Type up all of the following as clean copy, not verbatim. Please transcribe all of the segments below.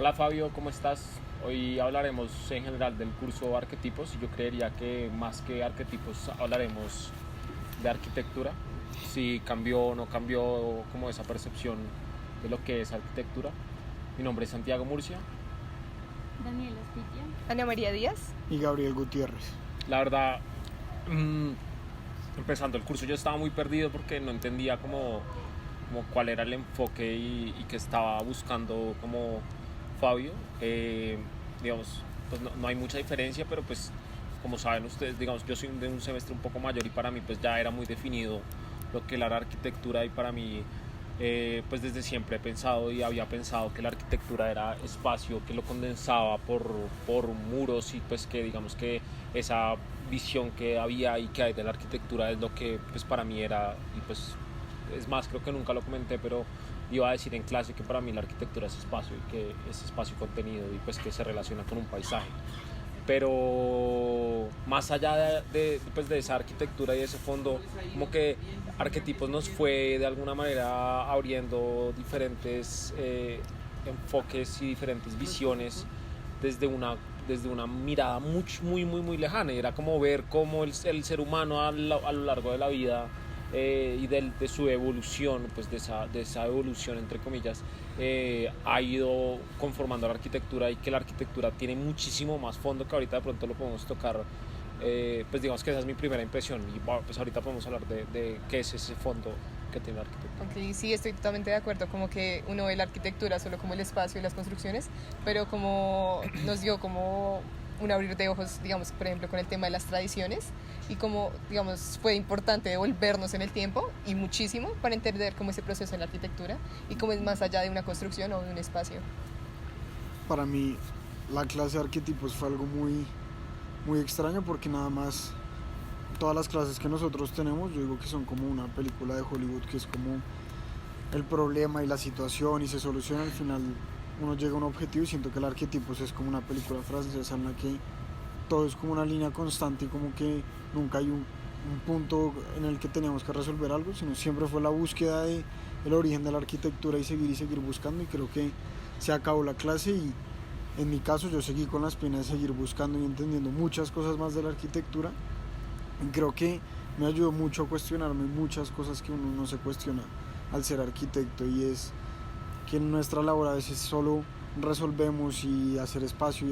Hola Fabio, ¿cómo estás? Hoy hablaremos en general del curso Arquetipos y yo creería que más que arquetipos hablaremos de arquitectura, si cambió o no cambió como esa percepción de lo que es arquitectura. Mi nombre es Santiago Murcia. Daniela Spitia. Ana María Díaz. Y Gabriel Gutiérrez. La verdad, empezando el curso yo estaba muy perdido porque no entendía como cuál era el enfoque y que estaba buscando como Fabio. Digamos, pues no hay mucha diferencia, pero pues como saben ustedes, digamos, yo soy de un semestre un poco mayor y para mí pues ya era muy definido lo que era la arquitectura y para mí pues desde siempre he pensado y había pensado que la arquitectura era espacio que lo condensaba por muros y pues que digamos que esa visión que había y que hay de la arquitectura es lo que pues para mí era y pues es más, creo que nunca lo comenté, pero iba a decir en clase que para mí la arquitectura es espacio y que es espacio y contenido y pues que se relaciona con un paisaje. Pero más allá pues de esa arquitectura y de ese fondo, como que Arquetipos nos fue de alguna manera abriendo diferentes enfoques y diferentes visiones desde una mirada muy lejana. Y era como ver cómo el ser humano a lo largo de la vida y de su evolución, pues de esa evolución entre comillas, ha ido conformando la arquitectura y que la arquitectura tiene muchísimo más fondo que ahorita de pronto lo podemos tocar. Pues digamos que esa es mi primera impresión y bueno, pues ahorita podemos hablar de qué es ese fondo que tiene la arquitectura. Ok, sí, estoy totalmente de acuerdo, como que uno ve la arquitectura solo como el espacio y las construcciones, pero como nos dio como un abrir de ojos, digamos, por ejemplo, con el tema de las tradiciones y como, digamos, fue importante devolvernos en el tiempo y muchísimo para entender cómo ese proceso en la arquitectura y cómo es más allá de una construcción o de un espacio. Para mí, la clase de arquetipos fue algo muy extraño porque nada más todas las clases que nosotros tenemos, yo digo que son como una película de Hollywood, que es como el problema y la situación y se soluciona al final. Uno llega a un objetivo y siento que el arquetipos es como una película francesa en la que todo es como una línea constante y como que nunca hay un punto en el que teníamos que resolver algo, sino siempre fue la búsqueda de el origen de la arquitectura y seguir buscando, y creo que se acabó la clase y en mi caso yo seguí con la espina de seguir buscando y entendiendo muchas cosas más de la arquitectura y creo que me ayudó mucho a cuestionarme muchas cosas que uno no se cuestiona al ser arquitecto, y es que en nuestra labor a veces solo resolvemos y hacer espacio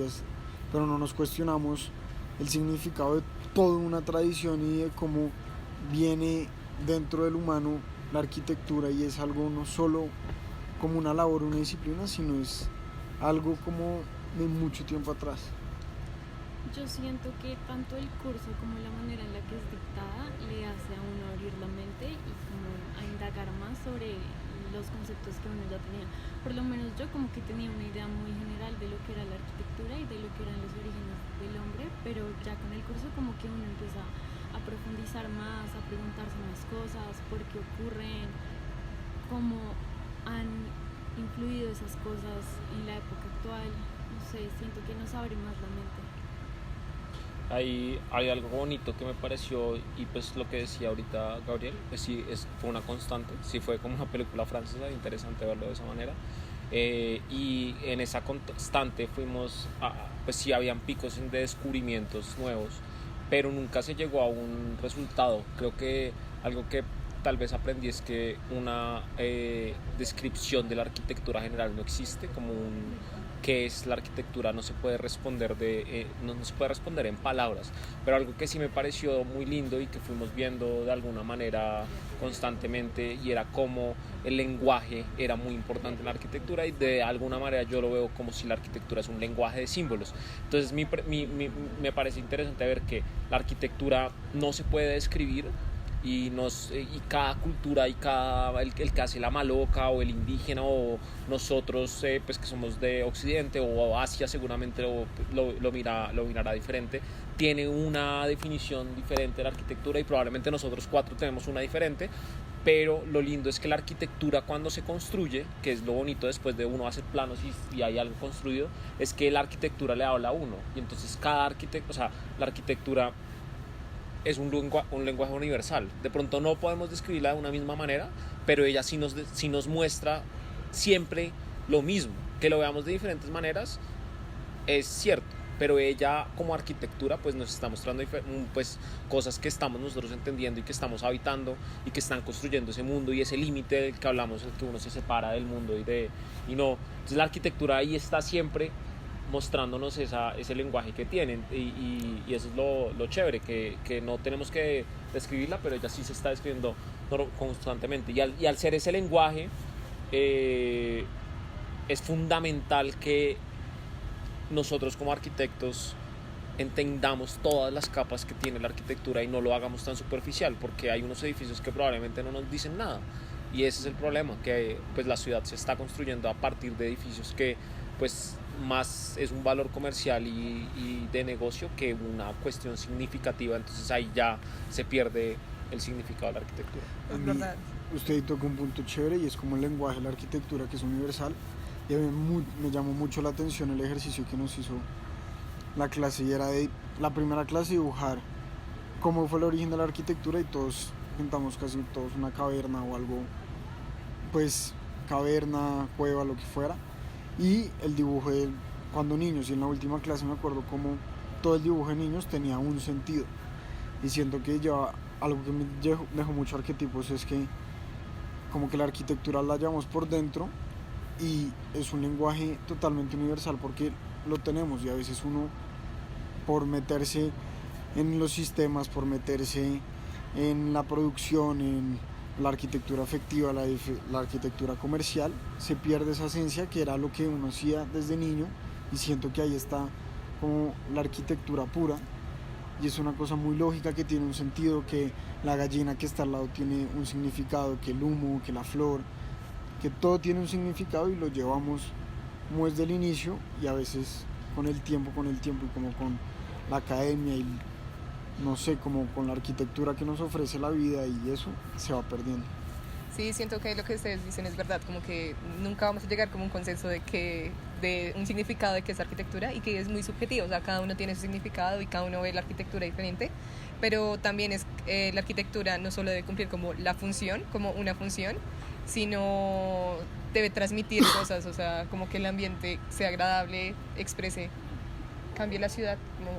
pero no nos cuestionamos el significado de toda una tradición y de cómo viene dentro del humano la arquitectura, y es algo no solo como una labor, una disciplina, sino es algo como de mucho tiempo atrás. Yo siento que tanto el curso como la manera en la que es dictada le hace a uno abrir la mente y como a indagar más sobre los conceptos que uno ya tenía. Por lo menos yo como que tenía una idea muy general de lo que era la arquitectura y de lo que eran los orígenes del hombre, pero ya con el curso como que uno empieza a profundizar más, a preguntarse más cosas, por qué ocurren, cómo han influido esas cosas en la época actual. No sé, siento que nos abre más la mente. Hay algo bonito que me pareció y pues lo que decía ahorita Gabriel, pues sí, fue una constante, sí fue como una película francesa, interesante verlo de esa manera. Y en esa constante pues sí habían picos de descubrimientos nuevos, pero nunca se llegó a un resultado. Creo que algo que tal vez aprendí es que una descripción de la arquitectura general no existe, como qué es la arquitectura no se puede responder no se puede responder en palabras, pero algo que sí me pareció muy lindo y que fuimos viendo de alguna manera constantemente, y era cómo el lenguaje era muy importante en la arquitectura, y de alguna manera yo lo veo como si la arquitectura es un lenguaje de símbolos. Entonces me parece interesante ver que la arquitectura no se puede describir, y cada cultura y el que hace la maloca o el indígena o nosotros pues que somos de Occidente o Asia seguramente lo mirará diferente, tiene una definición diferente de la arquitectura y probablemente nosotros cuatro tenemos una diferente. Pero lo lindo es que la arquitectura cuando se construye, que es lo bonito después de uno hacer planos y hay algo construido, es que la arquitectura le habla a uno, y entonces cada arquitecto, o sea, la arquitectura es un lenguaje universal. De pronto no podemos describirla de una misma manera, pero ella sí nos muestra siempre lo mismo. que lo veamos de diferentes maneras es cierto, pero ella como arquitectura pues nos está mostrando pues cosas que estamos nosotros entendiendo y que estamos habitando y que están construyendo ese mundo y ese límite del que hablamos, el que uno se separa del mundo y no. Entonces la arquitectura ahí está siempre mostrándonos ese lenguaje que tienen y eso es lo chévere, que no tenemos que describirla, pero ella sí se está describiendo constantemente y al ser ese lenguaje es fundamental que nosotros como arquitectos entendamos todas las capas que tiene la arquitectura y no lo hagamos tan superficial, porque hay unos edificios que probablemente no nos dicen nada y ese es el problema, que pues la ciudad se está construyendo a partir de edificios que pues más es un valor comercial y de negocio que una cuestión significativa, entonces ahí ya se pierde el significado de la arquitectura. Es verdad. Usted tocó un punto chévere y es como el lenguaje de la arquitectura, que es universal, y a mí me llamó mucho la atención el ejercicio que nos hizo la clase, y era de la primera clase dibujar cómo fue el origen de la arquitectura, y todos pintamos casi todos una caverna o algo, pues caverna, cueva, lo que fuera, y el dibujo de cuando niños, y en la última clase me acuerdo cómo todo el dibujo de niños tenía un sentido, y siento que ya algo que me dejó mucho arquetipos es que como que la arquitectura la llevamos por dentro y es un lenguaje totalmente universal porque lo tenemos, y a veces uno por meterse en los sistemas, por meterse en la producción, en la arquitectura afectiva, la arquitectura comercial, se pierde esa esencia que era lo que uno hacía desde niño, y siento que ahí está como la arquitectura pura, y es una cosa muy lógica que tiene un sentido, que la gallina que está al lado tiene un significado, que el humo, que la flor, que todo tiene un significado y lo llevamos como desde el inicio, y a veces con el tiempo y como con la academia y no sé, como con la arquitectura que nos ofrece la vida, y eso se va perdiendo. Sí, siento que lo que ustedes dicen es verdad, como que nunca vamos a llegar como a un consenso de un significado de qué es arquitectura, y que es muy subjetivo, o sea, cada uno tiene su significado y cada uno ve la arquitectura diferente, pero también es la arquitectura no solo debe cumplir como la función, como una función, sino debe transmitir cosas, o sea, como que el ambiente sea agradable, exprese, cambie la ciudad, como...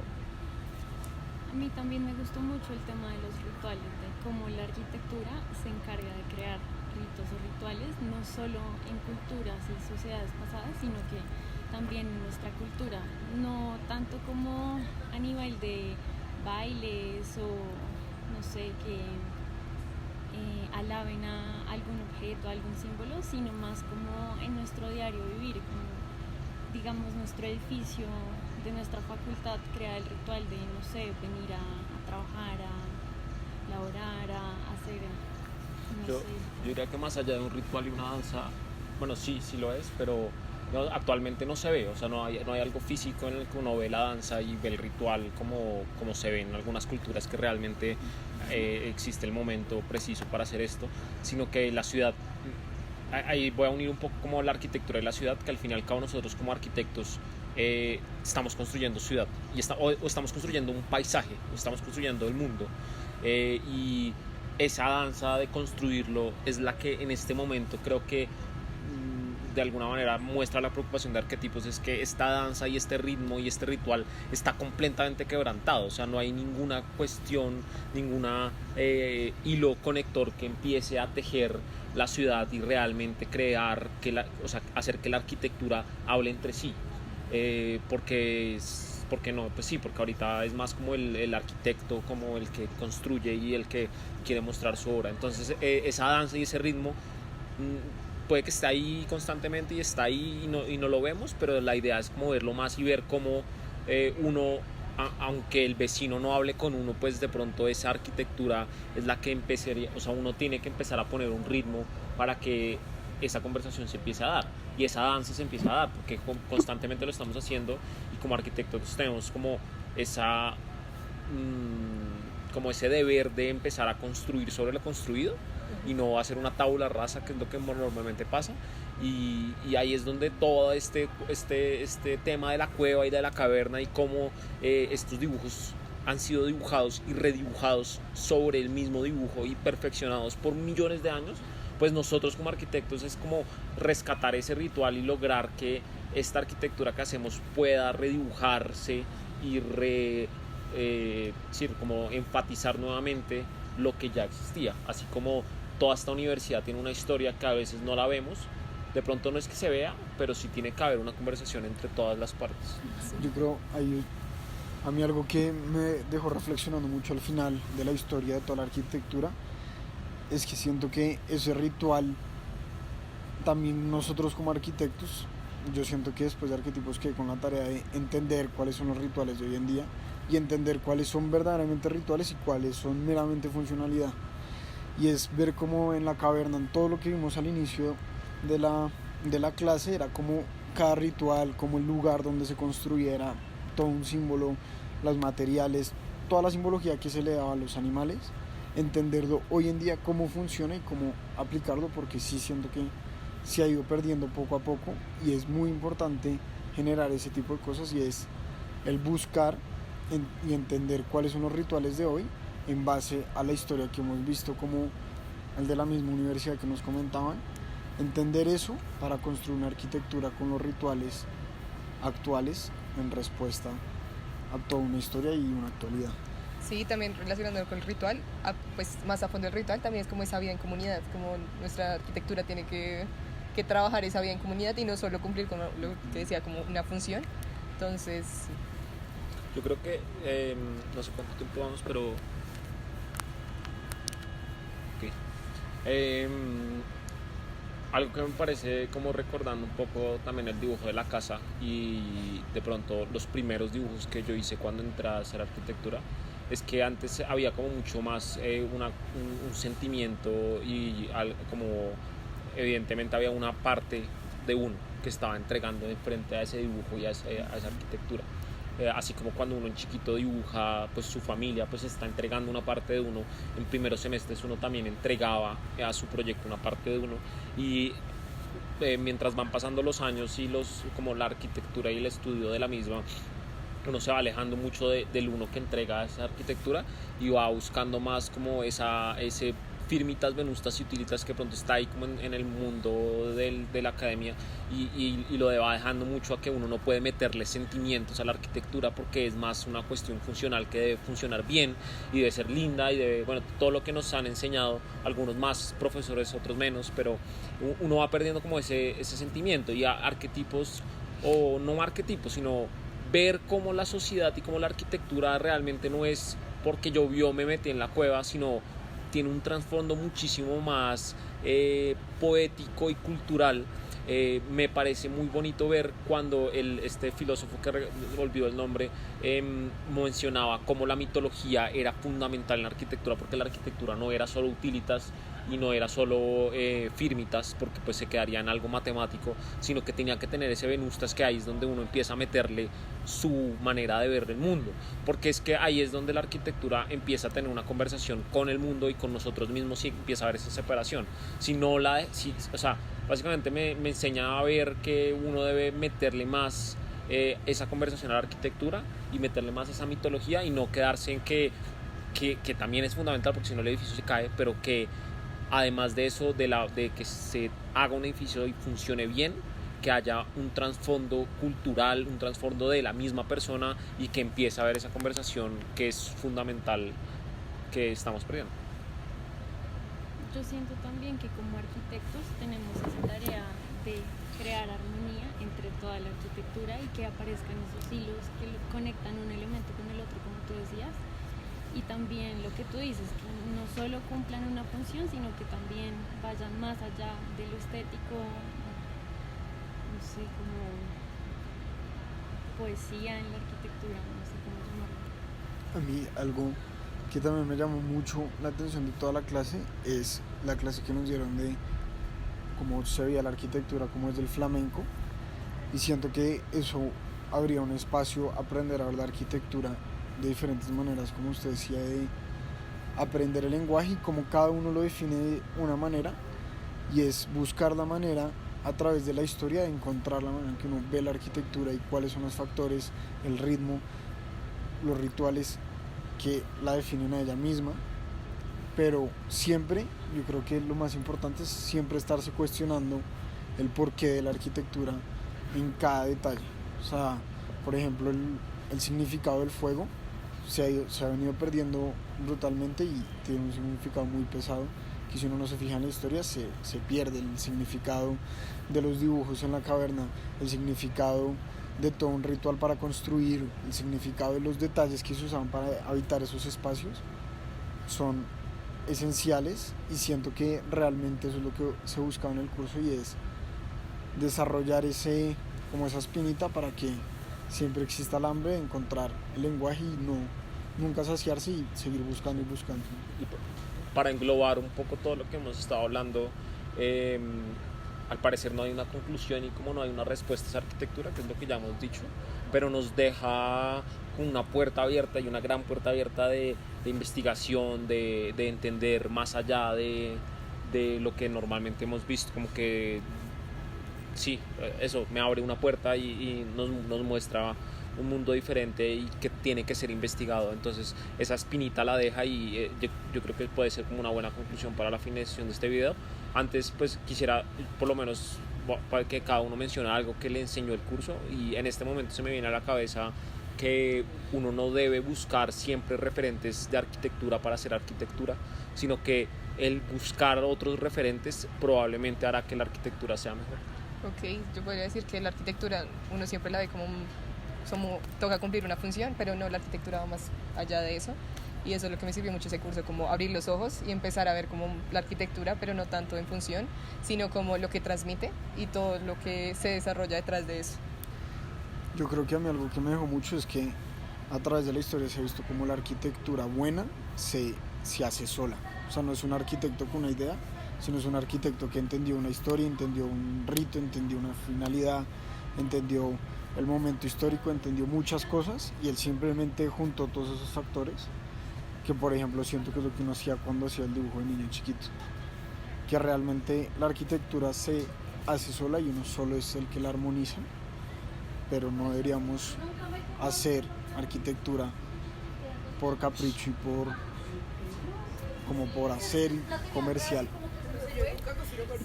A mí también me gustó mucho el tema de los rituales, de cómo la arquitectura se encarga de crear ritos o rituales, no solo en culturas y sociedades pasadas, sino que también en nuestra cultura, no tanto como a nivel de bailes o no sé, que alaben a algún objeto, a algún símbolo, sino más como en nuestro diario vivir, como digamos nuestro edificio de nuestra facultad crea el ritual de, no sé, venir a trabajar, a laborar, a hacer, Yo diría que más allá de un ritual y una danza, bueno, sí lo es, pero actualmente no se ve, o sea, no hay algo físico en el que uno ve la danza y ve el ritual como se ve en algunas culturas, que realmente existe el momento preciso para hacer esto, sino que la ciudad, ahí voy a unir un poco como la arquitectura de la ciudad, que al fin y al cabo nosotros como arquitectos estamos construyendo ciudad o estamos construyendo un paisaje, o estamos construyendo el mundo, y esa danza de construirlo es la que en este momento creo que de alguna manera muestra la preocupación de arquetipos, es que esta danza y este ritmo y este ritual está completamente quebrantado, o sea, no hay ninguna cuestión, ninguna hilo conector que empiece a tejer la ciudad y realmente crear, o sea, hacer que la arquitectura hable entre sí, porque no, pues sí, porque ahorita es más como el arquitecto, como el que construye y el que quiere mostrar su obra, entonces esa danza y ese ritmo puede que esté ahí constantemente y está ahí y no lo vemos, pero la idea es como verlo más y ver cómo uno, aunque el vecino no hable con uno, pues de pronto esa arquitectura es la que empezaría, o sea, uno tiene que empezar a poner un ritmo para que esa conversación se empiece a dar y esa danza se empieza a dar, porque constantemente lo estamos haciendo y como arquitectos tenemos como como ese deber de empezar a construir sobre lo construido y no hacer una tabula rasa, que es lo que normalmente pasa, y ahí es donde todo este tema de la cueva y de la caverna y cómo estos dibujos han sido dibujados y redibujados sobre el mismo dibujo y perfeccionados por millones de años, pues nosotros como arquitectos es como rescatar ese ritual y lograr que esta arquitectura que hacemos pueda redibujarse y como enfatizar nuevamente lo que ya existía, así como toda esta universidad tiene una historia que a veces no la vemos, de pronto no es que se vea, pero sí tiene que haber una conversación entre todas las partes. Yo creo, a mí algo que me dejó reflexionando mucho al final de la historia de toda la arquitectura es que siento que ese ritual, también nosotros como arquitectos, yo siento que después de Arquetipos quedé con la tarea de entender cuáles son los rituales de hoy en día y entender cuáles son verdaderamente rituales y cuáles son meramente funcionalidad. Y es ver cómo en la caverna, en todo lo que vimos al inicio de la clase, era como cada ritual, como el lugar donde se construía, era todo un símbolo, los materiales, toda la simbología que se le daba a los animales, entenderlo hoy en día cómo funciona y cómo aplicarlo, porque sí siento que se ha ido perdiendo poco a poco y es muy importante generar ese tipo de cosas, y es el buscar y entender cuáles son los rituales de hoy en base a la historia que hemos visto, como el de la misma universidad que nos comentaban, entender eso para construir una arquitectura con los rituales actuales en respuesta a toda una historia y una actualidad. Sí, también relacionándolo con el ritual, pues más a fondo el ritual también es como esa vida en comunidad, como nuestra arquitectura tiene que trabajar esa vida en comunidad y no solo cumplir con lo que decía como una función. Entonces, sí. Yo creo que, no sé cuánto tiempo vamos, pero... Okay. Algo que me parece, como recordando un poco también el dibujo de la casa y de pronto los primeros dibujos que yo hice cuando entré a hacer arquitectura, es que antes había como mucho más un sentimiento y como evidentemente había una parte de uno que estaba entregando de frente a ese dibujo y a esa arquitectura. Así como cuando uno en chiquito dibuja, pues su familia pues está entregando una parte de uno. En primeros semestres uno también entregaba a su proyecto una parte de uno, y mientras van pasando los años y como la arquitectura y el estudio de la misma, uno se va alejando mucho del uno que entrega esa arquitectura y va buscando más como ese firmitas, venustas y utilitas que pronto está ahí como en el mundo de la academia, y lo va dejando mucho a que uno no puede meterle sentimientos a la arquitectura porque es más una cuestión funcional que debe funcionar bien y debe ser linda y debe, bueno, todo lo que nos han enseñado, algunos más profesores, otros menos, pero uno va perdiendo como ese sentimiento, y arquetipos, o no arquetipos, sino ver cómo la sociedad y cómo la arquitectura realmente no es porque me metí en la cueva, sino tiene un trasfondo muchísimo más poético y cultural. Me parece muy bonito ver cuando este filósofo, que olvidó el nombre, mencionaba cómo la mitología era fundamental en la arquitectura, porque la arquitectura no era solo utilitas y no era solo firmitas, porque pues se quedaría en algo matemático, sino que tenía que tener ese venustas, que ahí es donde uno empieza a meterle su manera de ver el mundo, porque es que ahí es donde la arquitectura empieza a tener una conversación con el mundo y con nosotros mismos, y empieza a ver esa separación. O sea, básicamente me enseña a ver que uno debe meterle más esa conversación a la arquitectura y meterle más esa mitología, y no quedarse en que también es fundamental, porque si no el edificio se cae, pero que además de eso, de que se haga un edificio y funcione bien, que haya un trasfondo cultural, un trasfondo de la misma persona, y que empiece a haber esa conversación que es fundamental, que estamos perdiendo. Yo siento también que como arquitectos tenemos esa tarea de crear armonía entre toda la arquitectura y que aparezcan esos hilos que conectan un elemento con el otro, como tú decías. Y también lo que tú dices, que no solo cumplan una función, sino que también vayan más allá de lo estético, no sé, como poesía en la arquitectura, no sé cómo llamarlo. A mí algo que también me llamó mucho la atención de toda la clase es la clase que nos dieron de cómo se veía la arquitectura, cómo es del flamenco, y siento que eso habría un espacio a aprender a ver la arquitectura de diferentes maneras, como usted decía, de aprender el lenguaje y cómo cada uno lo define de una manera, y es buscar la manera a través de la historia de encontrar la manera en que uno ve la arquitectura y cuáles son los factores, el ritmo, los rituales que la definen a ella misma, pero siempre yo creo que lo más importante es siempre estarse cuestionando el porqué de la arquitectura en cada detalle. O sea, por ejemplo, el significado del fuego se ha venido perdiendo brutalmente y tiene un significado muy pesado, que si uno no se fija en la historia se pierde el significado de los dibujos en la caverna, el significado de todo un ritual para construir, el significado de los detalles que se usaban para habitar esos espacios son esenciales, y siento que realmente eso es lo que se buscaba en el curso, y es desarrollar como esa espinita para que siempre exista el hambre de encontrar el lenguaje y nunca saciarse y seguir buscando y buscando. Y para englobar un poco todo lo que hemos estado hablando, al parecer no hay una conclusión y como no hay una respuesta a esa arquitectura, que es lo que ya hemos dicho, pero nos deja una puerta abierta y una gran puerta abierta de investigación, de entender más allá de lo que normalmente hemos visto, como que sí, eso me abre una puerta y nos muestra un mundo diferente y que tiene que ser investigado. Entonces esa espinita la deja y yo creo que puede ser como una buena conclusión para la finalización de este video. Antes pues quisiera por lo menos para que cada uno mencione algo que le enseñó el curso, y en este momento se me viene a la cabeza que uno no debe buscar siempre referentes de arquitectura para hacer arquitectura, sino que el buscar otros referentes probablemente hará que la arquitectura sea mejor. Ok, yo podría decir que la arquitectura uno siempre la ve como toca cumplir una función, pero no, la arquitectura va más allá de eso, y eso es lo que me sirvió mucho ese curso, como abrir los ojos y empezar a ver como la arquitectura, pero no tanto en función, sino como lo que transmite y todo lo que se desarrolla detrás de eso. Yo creo que a mí algo que me dejó mucho es que a través de la historia se ha visto como la arquitectura buena se hace sola. O sea, no es un arquitecto con una idea, sino es un arquitecto que entendió una historia, entendió un rito, entendió una finalidad, entendió el momento histórico, entendió muchas cosas, y él simplemente juntó todos esos factores, que por ejemplo siento que es lo que uno hacía cuando hacía el dibujo de niño chiquito, que realmente la arquitectura se hace sola y uno solo es el que la armoniza, pero no deberíamos hacer arquitectura por capricho y como por hacer comercial.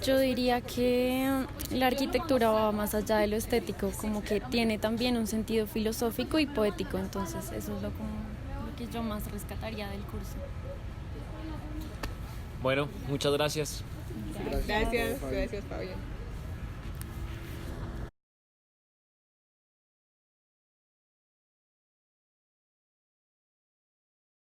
Yo diría que la arquitectura va más allá de lo estético, como que tiene también un sentido filosófico y poético, entonces eso es lo que yo más rescataría del curso. Bueno, muchas gracias. Gracias, Fabián.